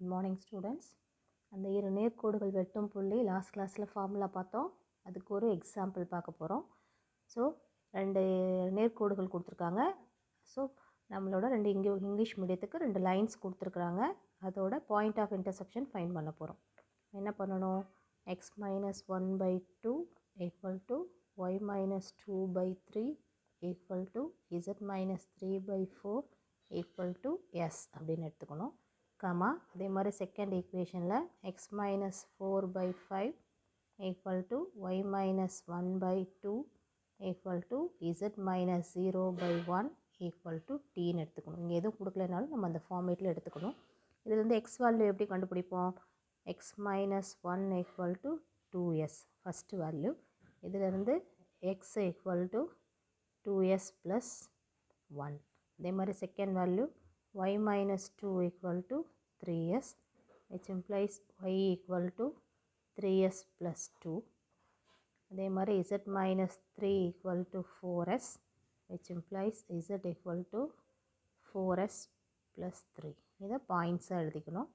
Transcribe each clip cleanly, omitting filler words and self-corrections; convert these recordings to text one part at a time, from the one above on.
Good morning students. அந்த இரு நேர்கோடுகள் வெட்டும் புள்ளி லாஸ்ட் கிளாஸில் ஃபார்முலா பார்த்தோம். அதுக்கு ஒரு எக்ஸாம்பிள் பார்க்க போகிறோம். ஸோ ரெண்டு நேர்கோடுகள் கொடுத்துருக்காங்க. ஸோ நம்மளோட இங்கிலீஷ் மீடியத்துக்கு ரெண்டு லைன்ஸ் கொடுத்துருக்குறாங்க. அதோட பாயிண்ட் ஆஃப் இன்டர்செக்ஷன் ஃபைண்ட் பண்ண போகிறோம். என்ன பண்ணணும்? x minus 1 by 2 equal to y minus 2 by 3 equal to z minus 3 by 4 equal to s அப்படின்னு எடுத்துக்கணும். கமா அதே மாதிரி செகண்ட் ஈக்குவேஷனில் x minus 4 by 5 equal to y minus 1 by 2 equal to z minus 0 by 1 equal to tன்னு எடுத்துக்கணும். இங்கே எதுவும் கொடுக்கலனாலும் நம்ம அந்த ஃபார்மேட்டில் எடுத்துக்கணும். இதுலேருந்து x வேல்யூ எப்படி கண்டுபிடிப்போம்? x minus 1 equal to 2s first value. இதிலிருந்து x equal to 2s plus 1. அதே மாதிரி second value y minus 2 equal to 3s, which implies y equal to 3s plus 2. அதே மாதிரி z minus 3 equal to 4s, which implies z equal to 4s plus 3. இதை பாயிண்ட்ஸாக எழுதிக்கணும்.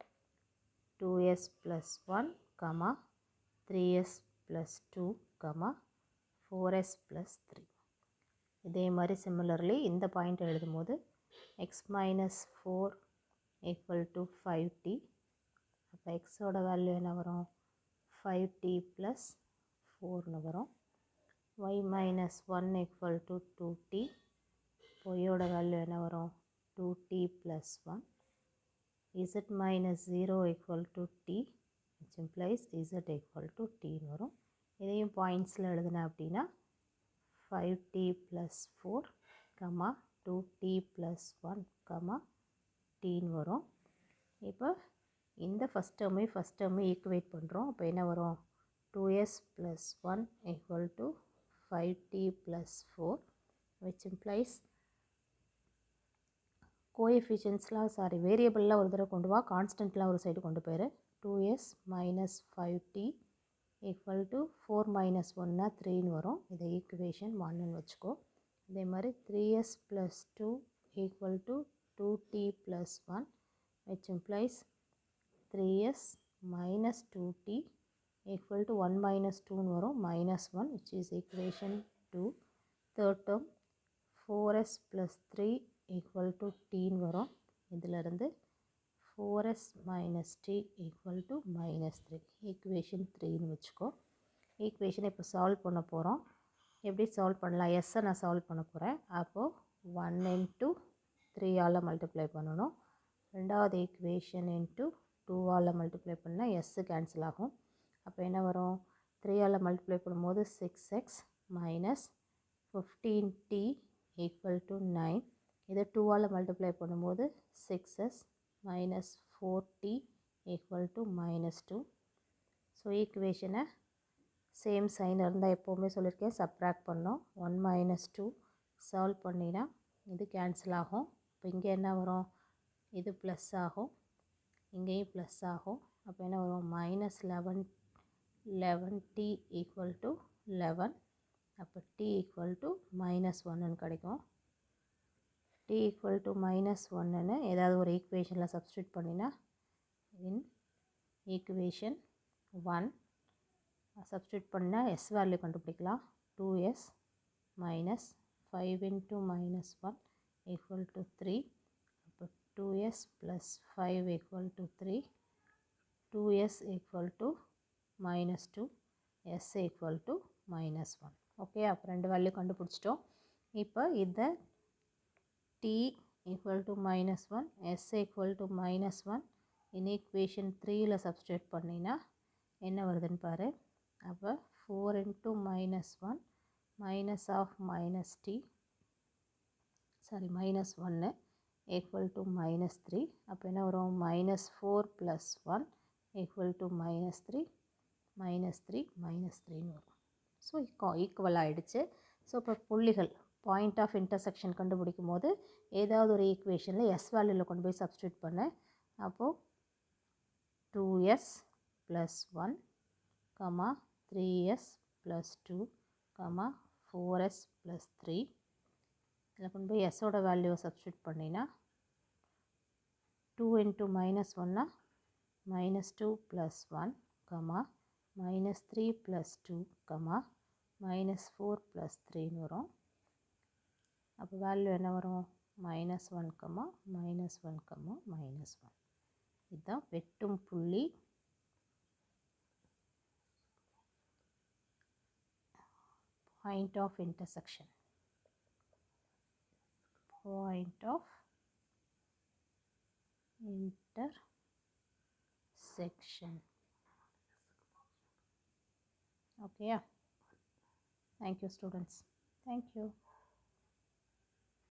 2s plus 1, 3s plus 2, 4s plus 3. இதே மாதிரி similarly இந்த point எழுதும் போது x minus 4 equal to 5t. அப்போ எக்ஸோட வேல்யூ என்ன வரும்? 5t plus 4னு வரும். y minus 1 equal to 2t. ஒய்யோட வேல்யூ என்ன வரும்? 2t plus 1. z minus 0 equal to t, which implies z equal to tன்னு வரும். இதையும் பாயிண்ட்ஸில் எழுதுனா அப்படின்னா 5t plus 4, 2t plus 1, tன்னு வரும். இப்போ இந்த ஃபஸ்ட் டேர்மை ஈக்குவேட் பண்ணுறோம். அப்போ என்ன வரும்? 2s plus 1 equal to 5t plus 4, which implies கோஎஃபிஷியன்ஸ்லாம் வேரியபிள்லாம் ஒரு தடவை கொண்டு வா, கான்ஸ்டன்ட்லாம் ஒரு சைடு கொண்டு போயிரு. 2s minus 5t equal to 4 minus 1னா 3ன்னு வரும். இதை ஈக்குவேஷன் 1ன்னு வச்சுக்கோ. அதே மாதிரி 3s plus 2 equal to 2t plus 1, which implies 3s minus 2t equal to 1 minus 2ன்னு வரும், minus 1, which is equation 2. Third term 4s plus 3 equal to tன்னு வரும். இதிலிருந்து 4s minus t equal to minus 3. equation 3ன்னு வச்சுக்கோ. ஈக்குவேஷனை இப்போ solve பண்ண போகிறோம். எப்படி solve பண்ணலாம்? எஸ்ஸை நான் சால்வ் பண்ண போகிறேன். அப்போது 1 into 3ஆல் மல்டிப்ளை பண்ணணும். ரெண்டாவது ஈக்குவேஷன் இன்ட்டு 2ஆல் மல்டிப்ளை பண்ணால் எஸ்ஸு கேன்சல் ஆகும். அப்போ என்ன வரும்? 3ஆல் மல்டிப்ளை பண்ணும்போது 6x minus 15t equal to 9. இதை 2ஆல் மல்டிப்ளை பண்ணும்போது 6s minus 4t equal to minus 2. So ஈக்குவேஷனை சேம் சைன் இருந்தால் எப்போவுமே சொல்லியிருக்கேன் சப்ராக்ட் பண்ணோம். 1 minus 2 சால்வ் பண்ணினா இது கேன்சல் ஆகும். இப்போ இங்கே என்ன வரும்? இது ப்ளஸ் ஆகும், இங்கேயும் ப்ளஸ் ஆகும். அப்போ என்ன வரும்? Minus 11t equal to 11. அப்போ t ஈக்குவல் டு மைனஸ் 1ன்னு கிடைக்கும். t ஈக்குவல் டு மைனஸ் 1ன்னு ஏதாவது ஒரு ஈக்குவேஷனில் சப்ஸ்டியூட் பண்ணினா இன் ஈக்குவேஷன் 1 சப்ஸ்டியூட் பண்ணால் எஸ் வேல்யூ கண்டுபிடிக்கலாம். 2s minus 5 into minus 1 equal to 3. அப்போ 2s plus 5 equal to 3. 2s equal to minus 2. s equal to minus 1. Okay, அப்போ ரெண்டு வேல்யூ கண்டுபிடிச்சிட்டோம். இப்போ இதை t equal to minus 1, s equal to minus 1 in equation 3ல் substitute பண்ணினா என்ன வருதுன்னு பாரு. அப்போ 4 into minus 1 minus of minus t minus 1 equal to minus 3. அப்போ என்ன வரும்? minus 4 plus 1 equal to minus 3, minus 3 minus 3ன்னு வரும். ஸோ ஈக்குவல் ஆகிடுச்சு. ஸோ இப்போ புள்ளிகள் பாயிண்ட் ஆஃப் இன்டர்செக்ஷன் கண்டுபிடிக்கும் போது ஏதாவது ஒரு ஈக்குவேஷனில் எஸ் வேல்யூவில் கொண்டு போய் சப்ஸ்டியூட் பண்ணேன். அப்போது 2s plus 1, 3s plus 2, 4s plus 3. இதில் கொண்டு போய் எஸ்ஸோட வேல்யூவை சப்ஸ்டியூட் பண்ணினா 2 into minus 1 minus 2 plus 1, comma, minus 3 plus 2, comma, minus 4 plus 3 வரும். அப்போ வேல்யூ என்ன வரும்? மைனஸ் 1, கம்மா மைனஸ் 1, கம்மா மைனஸ் 1. இதுதான் வெட்டும் புள்ளி. Point of intersection. Point of intersection. Okay. Thank you, students. Thank you.